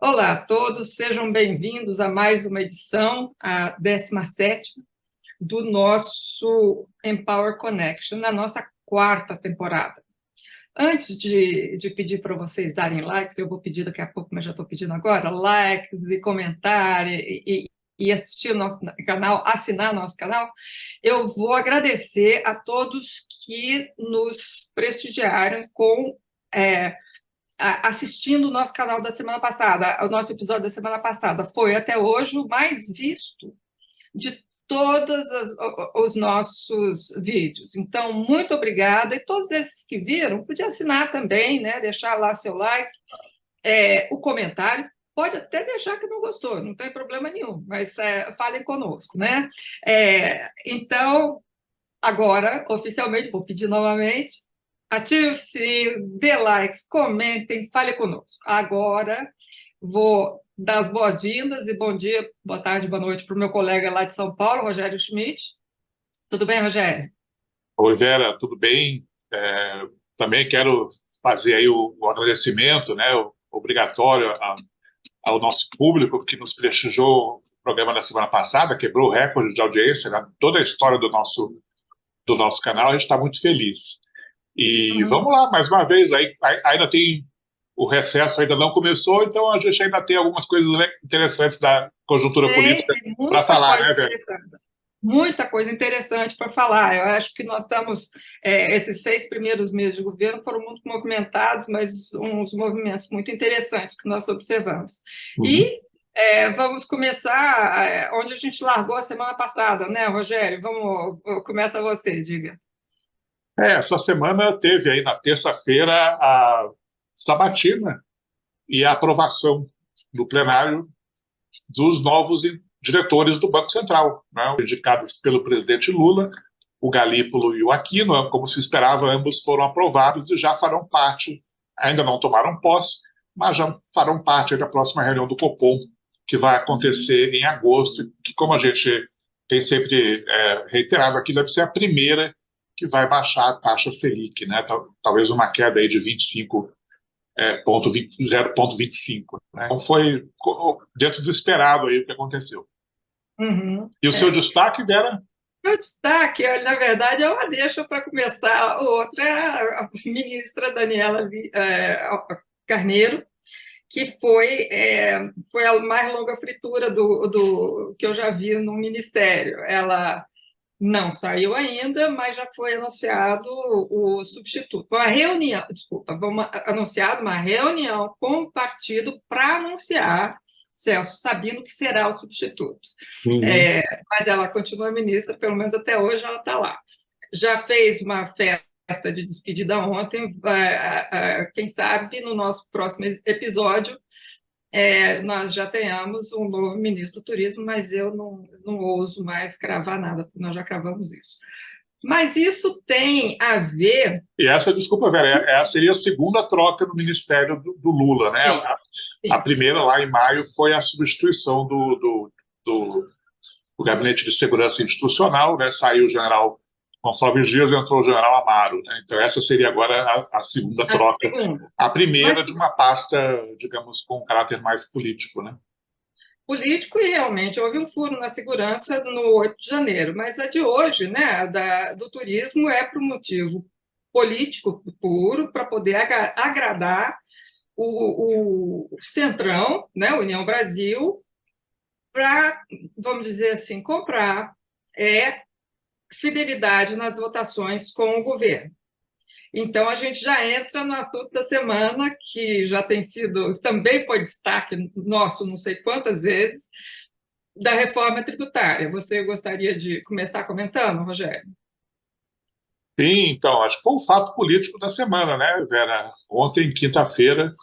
Olá a todos, sejam bem-vindos a mais uma edição, a 17ª, do nosso Empower Connection, na nossa quarta temporada. Antes de pedir para vocês darem likes, eu vou pedir daqui a pouco, mas já estou pedindo agora, likes e comentar e assistir o nosso canal, assinar nosso canal, eu vou agradecer a todos que nos prestigiaram com assistindo o nosso canal da semana passada. O nosso episódio da semana passada foi, até hoje, o mais visto de todos os nossos vídeos. Então, muito obrigada. E todos esses que viram, podia assinar também, né? Deixar lá seu like, o comentário. Pode até deixar que não gostou, não tem problema nenhum, mas falem conosco, né? Então, agora, oficialmente, vou pedir novamente, ative o sininho, dê likes, comentem, fale conosco. Agora, vou dar as boas-vindas e bom dia, boa tarde, boa noite para o meu colega lá de São Paulo, Rogério Schmidt. Tudo bem, Rogério? Oi, Vera, tudo bem? Também quero fazer aí o agradecimento, né, obrigatório ao nosso público que nos prestigiou no programa da semana passada, quebrou o recorde de audiência, né, toda a história do nosso canal, a gente está muito feliz. E Uhum. vamos lá, mais uma vez, ainda tem o recesso, ainda não começou, então a gente ainda tem algumas coisas interessantes da conjuntura política Tem para muita falar, coisa né, Vera? interessante. Muita coisa interessante para falar. Eu acho que nós estamos, esses 6 primeiros meses de governo foram muito movimentados, mas uns movimentos muito interessantes que nós observamos. Uhum. E vamos começar onde a gente largou a semana passada, né, Rogério? Começa você, diga. Essa semana teve aí na terça-feira a sabatina e a aprovação do plenário dos novos diretores do Banco Central, né, indicados pelo presidente Lula, o Galípolo e o Aquino, como se esperava, ambos foram aprovados e já farão parte, ainda não tomaram posse, mas já farão parte da próxima reunião do Copom, que vai acontecer em agosto, que, como a gente tem sempre reiterado aqui, deve ser a primeira que vai baixar a taxa Selic, né? Talvez uma queda aí de 25 0,25. Né? Então foi dentro do esperado aí o que aconteceu. Uhum, E o seu destaque, Vera? Meu destaque, na verdade, é uma deixa para começar. O outro é a ministra Daniela Carneiro, que foi a mais longa fritura do que eu já vi no Ministério. Ela não saiu ainda, mas já foi anunciado o substituto. Uma reunião, desculpa, anunciado uma reunião com o partido para anunciar Celso Sabino, que será o substituto. Uhum. É, mas ela continua ministra, pelo menos até hoje ela está lá. Já fez uma festa de despedida ontem, quem sabe no nosso próximo episódio nós já tenhamos um novo ministro do turismo, mas eu não ouso mais cravar nada, porque nós já cravamos isso. Mas isso tem a ver... E essa, desculpa, Vera, essa seria a segunda troca no Ministério do Lula, né? Sim, A sim. primeira, lá em maio, foi a substituição do Gabinete de Segurança Institucional, né? Saiu o general Gonçalves Dias e entrou o general Amaro. Né? Então, essa seria agora a segunda A troca. segunda. A Mas primeira de uma pasta, digamos, com caráter mais político, né? político, e realmente houve um furo na segurança no 8 de janeiro, mas a de hoje, né, do turismo, é por um motivo político puro, para poder agradar o Centrão, né, União Brasil, para, vamos dizer assim, comprar fidelidade nas votações com o governo. Então, a gente já entra no assunto da semana, que já tem sido, também foi destaque nosso não sei quantas vezes, da reforma tributária. Você gostaria de começar comentando, Rogério? Sim, então, acho que foi um fato político da semana, né, Vera? Ontem, quinta-feira,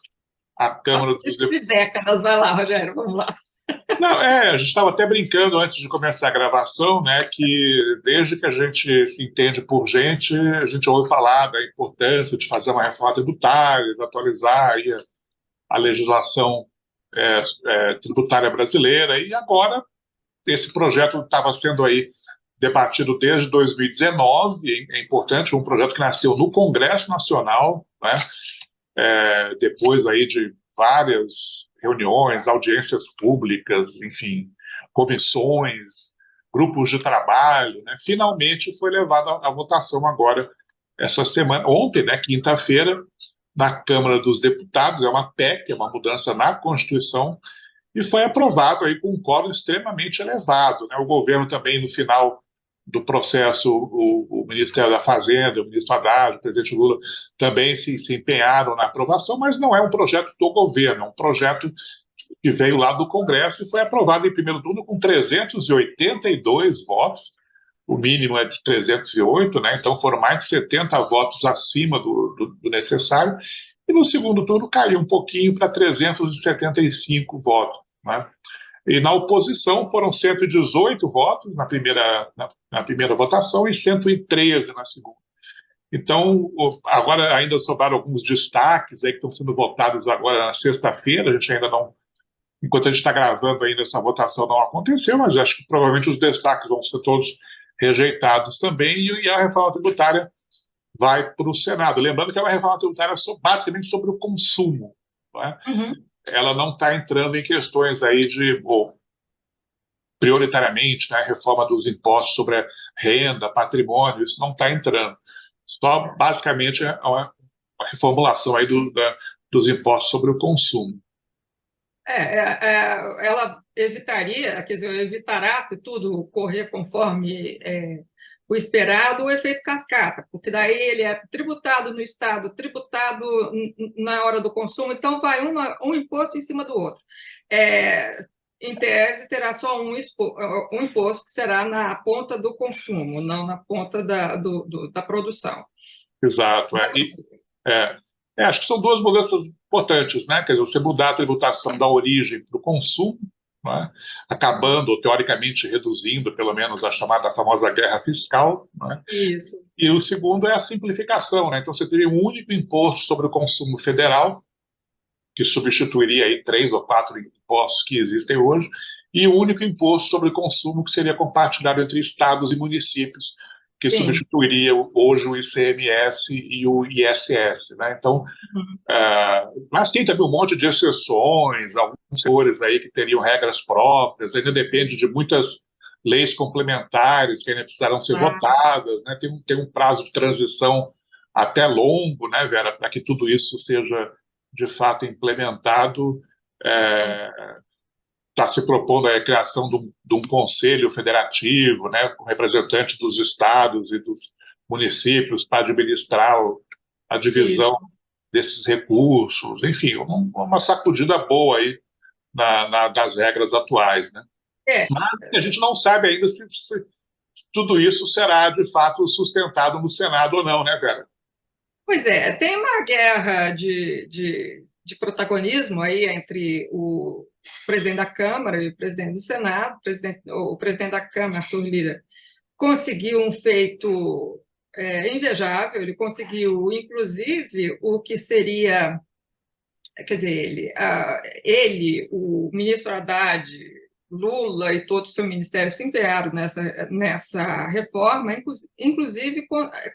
a Câmara dos Político de décadas, vai lá, Rogério, vamos lá. Não, a gente estava até brincando antes de começar a gravação, né, que desde que a gente se entende por gente, a gente ouve falar da importância de fazer uma reforma tributária, de atualizar aí a legislação tributária brasileira, e agora esse projeto estava sendo aí debatido desde 2019, é importante, um projeto que nasceu no Congresso Nacional, né, depois aí de várias reuniões, audiências públicas, enfim, comissões, grupos de trabalho, né? Finalmente foi levado à votação agora, essa semana, ontem, né, quinta-feira, na Câmara dos Deputados, é uma PEC, é uma mudança na Constituição, e foi aprovado aí com um quórum extremamente elevado, né? O governo também, no final do processo, o Ministério da Fazenda, o ministro Haddad, o presidente Lula, também se empenharam na aprovação, mas não é um projeto do governo, é um projeto que veio lá do Congresso e foi aprovado em primeiro turno com 382 votos, o mínimo é de 308, né? Então foram mais de 70 votos acima do necessário, e no segundo turno caiu um pouquinho para 375 votos, né? E na oposição foram 118 votos na primeira votação e 113 na segunda. Então, agora ainda sobraram alguns destaques aí que estão sendo votados agora na sexta-feira, a gente ainda não, enquanto a gente está gravando ainda, essa votação não aconteceu, mas acho que provavelmente os destaques vão ser todos rejeitados também, e a reforma tributária vai para o Senado. Lembrando que é uma reforma tributária basicamente sobre o consumo, né? Uhum. Ela não está entrando em questões aí de, bom, prioritariamente, né, a reforma dos impostos sobre a renda, patrimônio, isso não está entrando. Só basicamente uma reformulação aí dos impostos sobre o consumo. Ela evitaria, quer dizer, evitará, se tudo correr conforme o esperado, o efeito cascata, porque daí ele é tributado no Estado, tributado na hora do consumo, então vai um imposto em cima do outro. Em tese, terá só um imposto que será na ponta do consumo, não na ponta da produção. Exato. É, acho que são duas mudanças importantes, né? Quer dizer, você mudar a tributação da origem para o consumo, né? Acabando, ou teoricamente reduzindo, pelo menos, a chamada famosa guerra fiscal, né? Isso. E o segundo é a simplificação, né? Então você teria um único imposto sobre o consumo federal, que substituiria aí 3 ou 4 impostos que existem hoje, e o único imposto sobre o consumo que seria compartilhado entre estados e municípios, que Sim. substituiria hoje o ICMS e o ISS, né? Então, mas tem também um monte de exceções, alguns setores aí que teriam regras próprias, ainda depende de muitas leis complementares que ainda precisarão ser votadas, né? Tem um prazo de transição até longo, né, Vera, para que tudo isso seja de fato implementado. Está se propondo a criação de um conselho federativo, né, com representantes dos estados e dos municípios para administrar a divisão Isso. desses recursos, enfim, uma sacudida boa aí das regras atuais, né? É. Mas a gente não sabe ainda se tudo isso será de fato sustentado no Senado ou não, né, Vera? Pois é, tem uma guerra de protagonismo aí entre o presidente da Câmara e o presidente do Senado. O presidente da Câmara, Arthur Lira, conseguiu um feito invejável, ele conseguiu, inclusive, o que seria, quer dizer, o ministro Haddad, Lula e todo o seu ministério se empenharam nessa reforma, inclusive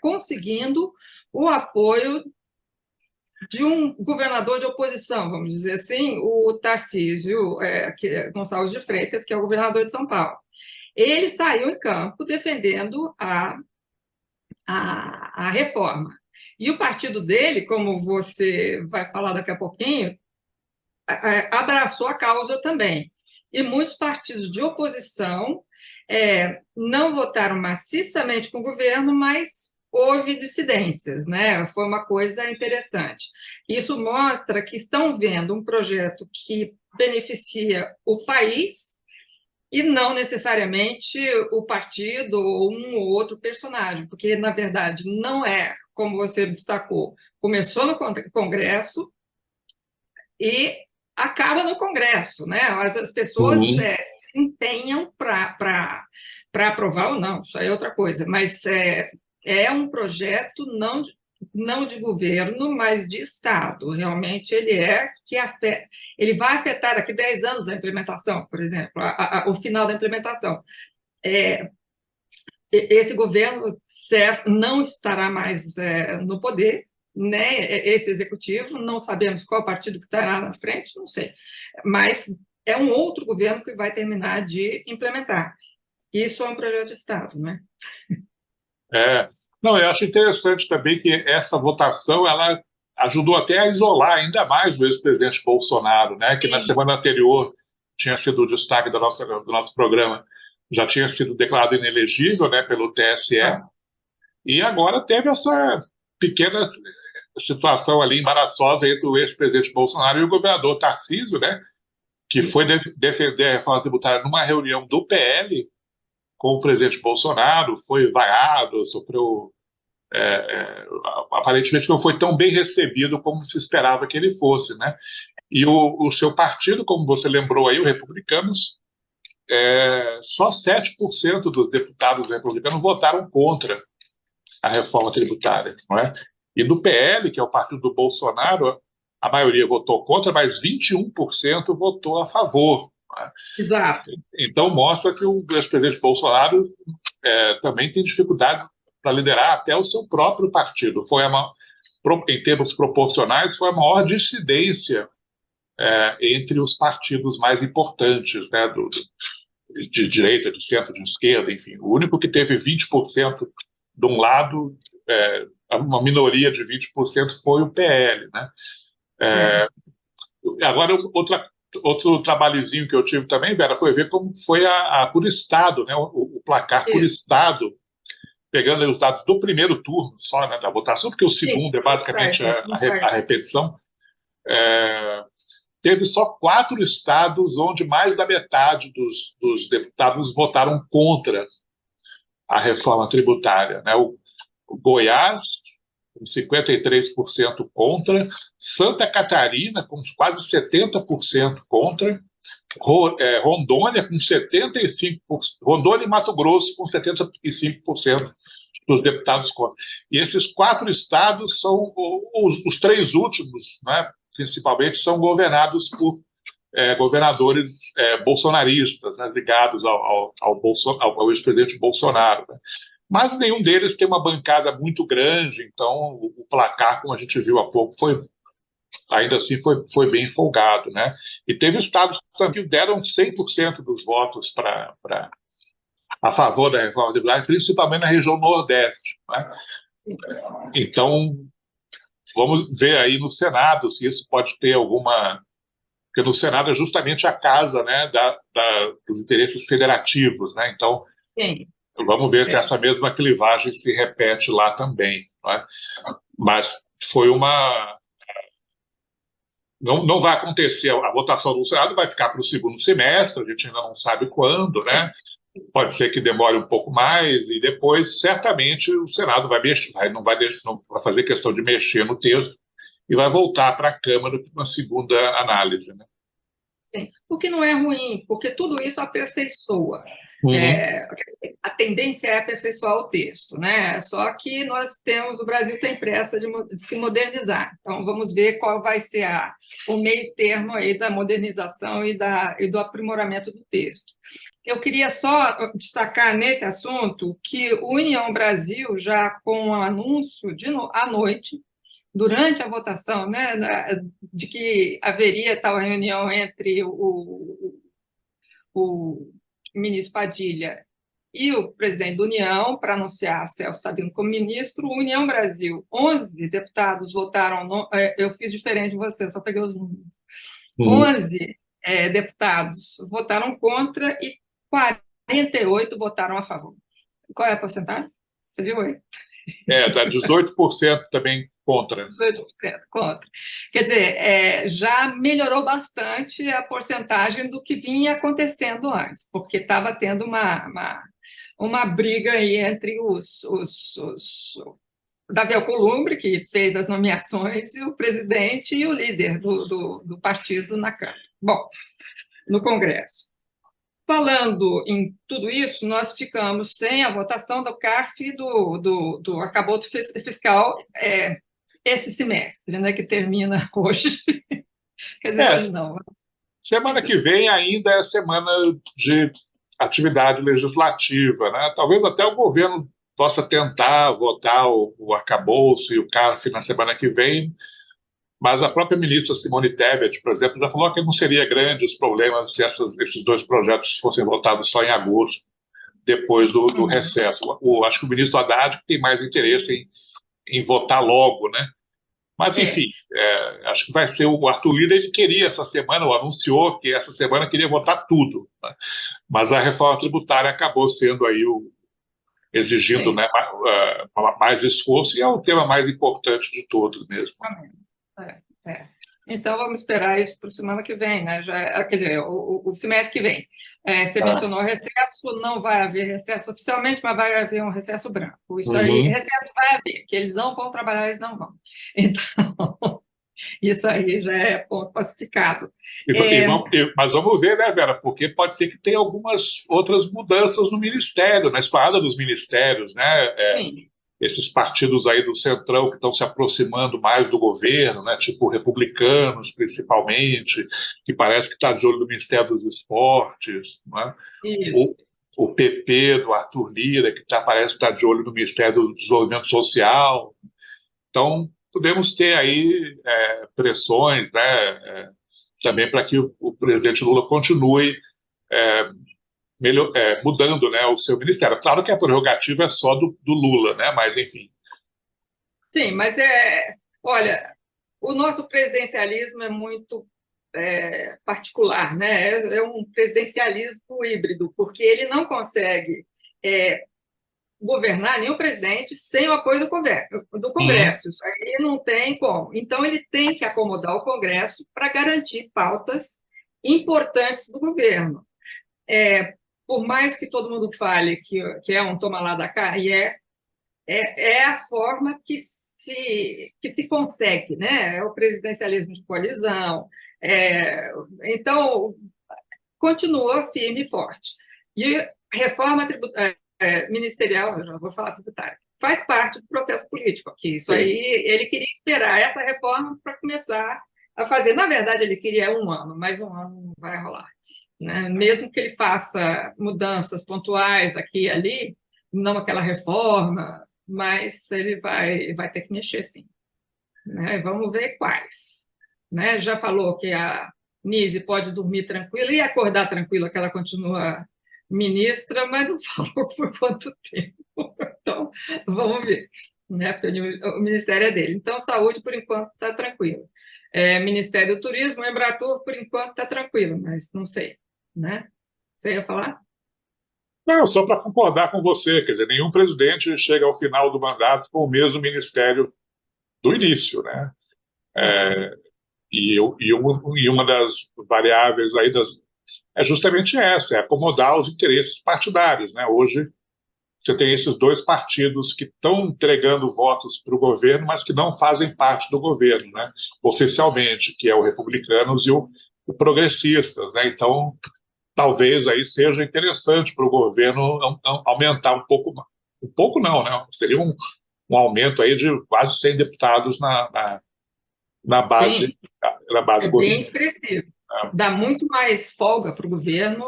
conseguindo o apoio de um governador de oposição, vamos dizer assim, o Tarcísio Gonçalves de Freitas, que é o governador de São Paulo. Ele saiu em campo defendendo a reforma. E o partido dele, como você vai falar daqui a pouquinho, abraçou a causa também. E muitos partidos de oposição não votaram maciçamente com o governo, mas houve dissidências, né? Foi uma coisa interessante. Isso mostra que estão vendo um projeto que beneficia o país e não necessariamente o partido ou um ou outro personagem, porque, na verdade, não é, como você destacou, começou no Congresso e acaba no Congresso, né? As pessoas se empenham para aprovar ou não, isso aí é outra coisa, mas é um projeto não de governo, mas de Estado. Realmente ele vai afetar daqui 10 anos a implementação, por exemplo, o final da implementação. Esse governo não estará mais no poder, né, esse executivo, não sabemos qual partido que estará na frente, não sei, mas é um outro governo que vai terminar de implementar. Isso é um projeto de Estado, né? É, não, eu acho interessante também que essa votação ela ajudou até a isolar ainda mais o ex-presidente Bolsonaro, né, que na Sim. semana anterior tinha sido o destaque do nosso programa, já tinha sido declarado inelegível, né, pelo TSE, Ah, e agora teve essa pequena situação ali embaraçosa entre o ex-presidente Bolsonaro e o governador Tarcísio, né, que foi isso. defender a reforma tributária numa reunião do PL com o presidente Bolsonaro, foi vaiado, sofreu aparentemente não foi tão bem recebido como se esperava que ele fosse, né? E o seu partido, como você lembrou aí, o Republicanos, só 7% dos deputados republicanos votaram contra a reforma tributária, não é? E do PL, que é o partido do Bolsonaro, a maioria votou contra, mas 21% votou a favor. Não é? Exato. Então mostra que o ex-presidente Bolsonaro também tem dificuldades para liderar até o seu próprio partido. Em termos proporcionais, foi a maior dissidência entre os partidos mais importantes, né, de direita, de centro, de esquerda, enfim. O único que teve 20% de um lado, uma minoria de 20% foi o PL. Né? É, Agora, outro trabalhozinho que eu tive também, Vera, foi ver como foi por estado, né, o placar por isso. estado, pegando aí os dados do primeiro turno só, né, da votação, porque o Sim, segundo é não sai, basicamente não sai. a repetição. É, teve só 4 estados onde mais da metade dos deputados votaram contra a reforma tributária. Né? O Goiás, com 53% contra, Santa Catarina, com quase 70% contra, Rondônia, com 75%, Rondônia e Mato Grosso, com 75% dos deputados contra. E esses 4 estados são os 3 últimos, né, principalmente, são governados por governadores bolsonaristas, né, ligados ao ex-presidente Bolsonaro. Né? Mas nenhum deles tem uma bancada muito grande, então o placar, como a gente viu há pouco, ainda assim foi bem folgado. Né? E teve estados também que deram 100% dos votos a favor da reforma tributária, principalmente na região Nordeste. Né? Então, vamos ver aí no Senado se isso pode ter alguma. Porque no Senado é justamente a casa, né, dos interesses federativos. Né? Então, Sim, vamos ver se é. essa mesma clivagem se repete lá também. Né? Mas foi uma. Não vai acontecer, a votação do Senado vai ficar para o segundo semestre, a gente ainda não sabe quando, É. né? Pode ser que demore um pouco mais e depois, certamente, o Senado vai mexer, não vai fazer questão de mexer no texto e vai voltar para a Câmara para uma segunda análise. Né? Sim. O que não é ruim, porque tudo isso aperfeiçoa. Uhum. Quer dizer, a tendência é aperfeiçoar o texto, né? Só que o Brasil tem pressa de se modernizar. Então, vamos ver qual vai ser o meio termo aí da modernização e do aprimoramento do texto. Eu queria só destacar nesse assunto que o União Brasil, já com o anúncio à noite, durante a votação, né, de que haveria tal reunião entre o ministro Padilha e o presidente da União para anunciar Celso Sabino como ministro, o União Brasil, 11 deputados votaram, eu fiz diferente de você, só peguei os números, Uhum. 11 deputados votaram contra e 48 votaram a favor. Qual é a porcentagem? Você viu aí? Dá 18% também contra. 2% contra. Quer dizer, já melhorou bastante a porcentagem do que vinha acontecendo antes, porque estava tendo uma briga aí entre Davi Alcolumbre, que fez as nomeações, e o presidente e o líder do partido na Câmara. Bom, no Congresso. Falando em tudo isso, nós ficamos sem a votação do CARF e do arcabouço fiscal esse semestre, né, que termina hoje. Quer dizer, hoje É, não. semana que vem ainda é semana de atividade legislativa, né? Talvez até o governo possa tentar votar o arcabouço e o CARF na semana que vem, mas a própria ministra Simone Tebet, por exemplo, já falou que não seria grande os problemas se esses dois projetos fossem votados só em agosto, depois do Uhum. recesso. Acho que o ministro Haddad tem mais interesse em votar logo, né? Mas, É. enfim, acho que vai ser o Arthur Lira, ele queria essa semana, ou anunciou que essa semana queria votar tudo, né? Mas a reforma tributária acabou sendo aí exigindo, Sim, né, mais esforço, e é o tema mais importante de todos mesmo. realmente. É. Então, vamos esperar isso para a semana que vem, né? Quer dizer, o semestre que vem. Você Ah, mencionou recesso, não vai haver recesso oficialmente, mas vai haver um recesso branco. Isso aí, uhum. recesso vai haver, que eles não vão trabalhar, eles não vão. Então, isso aí já é ponto pacificado. É, Mas vamos ver, né, Vera? Porque pode ser que tenha algumas outras mudanças no Ministério, na esquadra dos ministérios, né? sim, Esses partidos aí do Centrão que estão se aproximando mais do governo, né? Tipo republicanos, principalmente, que parece que está de olho no Ministério dos Esportes, né? isso. O, o PP do Arthur Lira, que parece estar de olho no Ministério do Desenvolvimento Social. Então, podemos ter aí pressões, né? Também para que o presidente Lula continue é, mudando, né, o seu ministério. Claro que a prerrogativa é só do Lula, né? Mas, enfim. Sim, mas olha, o nosso presidencialismo é muito particular, né? É um presidencialismo híbrido, porque ele não consegue é, governar nenhum presidente sem o apoio do Uhum. Congresso. Isso aí não tem como. Então, ele tem que acomodar o Congresso para garantir pautas importantes do governo. Por mais que todo mundo fale que é um toma lá da cá, e é a forma que se consegue, né? É o presidencialismo de coalizão. Então, continua firme e forte. E reforma ministerial, eu já vou falar tributária, faz parte do processo político aqui. Isso aí, Sim. ele queria esperar essa reforma para começar a fazer. Na verdade, ele queria um ano, mas um ano não vai rolar, né? Mesmo que ele faça mudanças pontuais aqui e ali, não aquela reforma, mas ele vai ter que mexer, sim, né? Vamos ver quais, né? Já falou que a Nise pode dormir tranquila e acordar tranquila, que ela continua ministra, mas não falou por quanto tempo. Então, vamos ver, né? Porque o ministério é dele. Então, saúde, por enquanto, está tranquilo. Ministério do Turismo, Embratur, por enquanto, está tranquilo, mas não sei, né? Você ia falar? Não, só para concordar com você, quer dizer, nenhum presidente chega ao final do mandato com o mesmo ministério do início, né? Não. E uma das variáveis aí é justamente essa, é acomodar os interesses partidários, né? Hoje você tem esses dois partidos que estão entregando votos para o governo, mas que não fazem parte do governo, né? Oficialmente, que é o Republicanos e o Progressistas, né? Então, talvez aí seja interessante para o governo aumentar um pouco não, né? Seria um aumento aí de quase 100 deputados na base, Sim, na base é bem governista. expressivo. Dá muito mais folga para o governo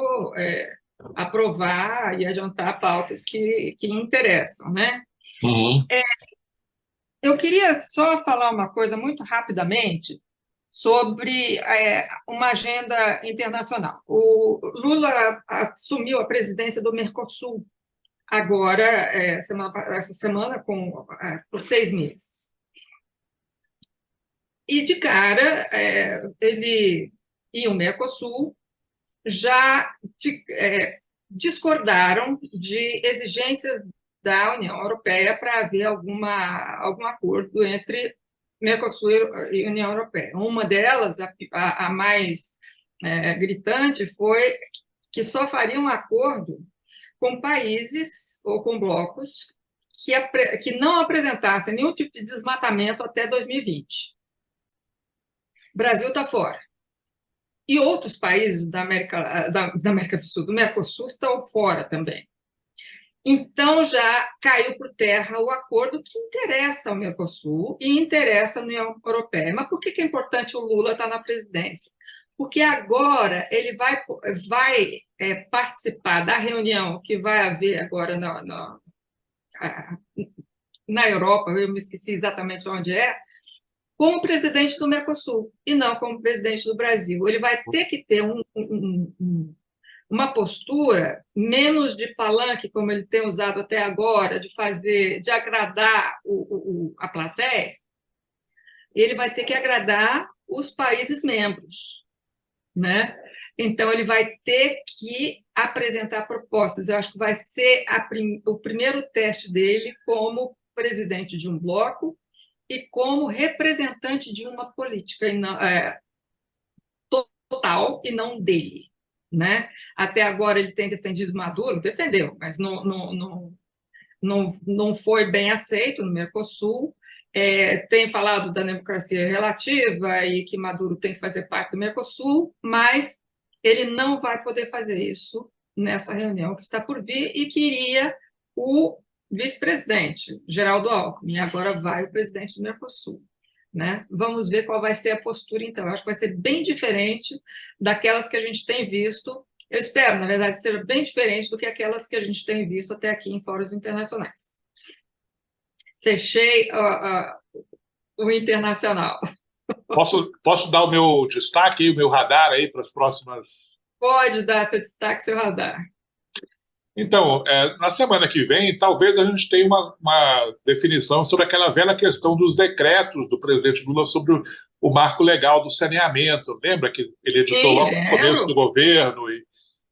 aprovar e adiantar pautas que interessam, né? Uhum. Eu queria só falar uma coisa muito rapidamente sobre uma agenda internacional. O Lula assumiu a presidência do Mercosul agora, essa semana, por 6 meses. E, de cara, ele e o Mercosul já discordaram de exigências da União Europeia para haver algum acordo entre Mercosul e União Europeia. Uma delas, a mais gritante, foi que só faria um acordo com países ou com blocos que não apresentassem nenhum tipo de desmatamento até 2020. O Brasil está fora. E outros países da América do Sul, do Mercosul, estão fora também. Então, já caiu por terra o acordo que interessa ao Mercosul e interessa à União Europeia. Mas por que é importante o Lula estar na presidência? Porque agora ele vai participar da reunião que vai haver agora na Europa, eu me esqueci exatamente onde como presidente do Mercosul, e não como presidente do Brasil. Ele vai ter que ter uma postura menos de palanque, como ele tem usado até agora, de agradar a plateia. Ele vai ter que agradar os países membros, né? Então, ele vai ter que apresentar propostas. Eu acho que vai ser o primeiro teste dele como presidente de um bloco e como representante de uma política total e não dele, né? Até agora ele tem defendido Maduro, defendeu, mas não foi bem aceito no Mercosul. Tem falado da democracia relativa e que Maduro tem que fazer parte do Mercosul, mas ele não vai poder fazer isso nessa reunião que está por vir e queria o vice-presidente, Geraldo Alckmin, e agora vai o presidente do Mercosul, né? Vamos ver qual vai ser a postura, então. Eu acho que vai ser bem diferente daquelas que a gente tem visto. Eu espero, na verdade, que seja bem diferente do que aquelas que a gente tem visto até aqui em fóruns internacionais. Fechei o internacional. Posso dar o meu destaque, o meu radar aí para as próximas... Pode dar seu destaque, seu radar. Então, na semana que vem, talvez a gente tenha uma definição sobre aquela velha questão dos decretos do presidente Lula sobre o marco legal do saneamento. Lembra que ele editou logo no começo do governo e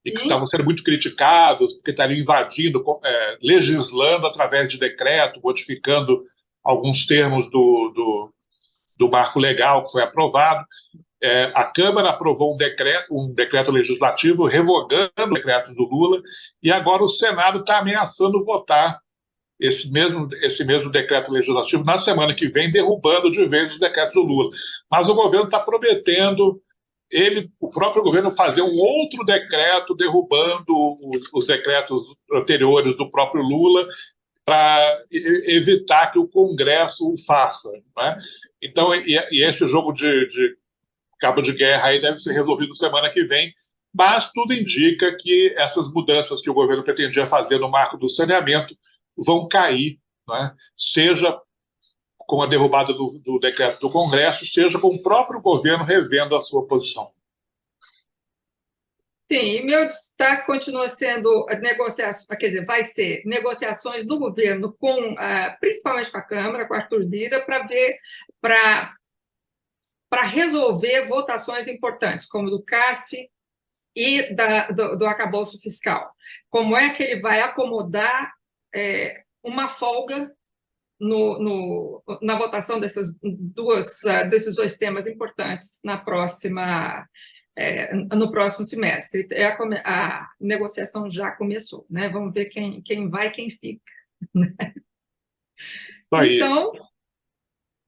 que estavam sendo muito criticados, porque estariam invadindo, legislando através de decreto, modificando alguns termos do marco legal que foi aprovado. A Câmara aprovou um decreto legislativo revogando o decreto do Lula, e agora o Senado está ameaçando votar esse mesmo decreto legislativo na semana que vem, derrubando de vez os decretos do Lula. Mas o governo está prometendo, o próprio governo, fazer um outro decreto derrubando os decretos anteriores do próprio Lula, para evitar que o Congresso o faça, né? Então, esse jogo de cabo de guerra aí deve ser resolvido semana que vem, mas tudo indica que essas mudanças que o governo pretendia fazer no marco do saneamento vão cair, né? Seja com a derrubada do decreto do Congresso, seja com o próprio governo revendo a sua posição. Sim, e meu destaque continua sendo negociações, quer dizer, vai ser negociações do governo principalmente com a Câmara, com a Arthur Lira, para resolver votações importantes, como do CARF e do arcabouço fiscal. Como é que ele vai acomodar uma folga na votação desses dois temas importantes no próximo semestre. A negociação já começou, né? Vamos ver quem vai e quem fica. Então,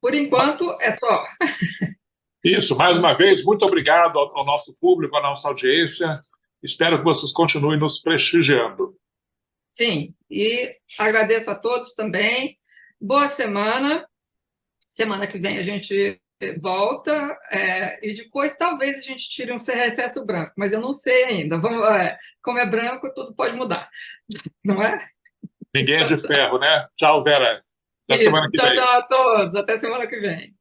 por enquanto, é só. Isso, mais uma vez, muito obrigado ao nosso público, à nossa audiência. Espero que vocês continuem nos prestigiando. Sim, e agradeço a todos também. Boa semana. Semana que vem a gente volta, e depois talvez a gente tire um recesso branco, mas eu não sei ainda. Como é branco, tudo pode mudar, não é? Ninguém é de ferro, né? Tchau, Vera. Até semana que vem. Tchau a todos. Até semana que vem.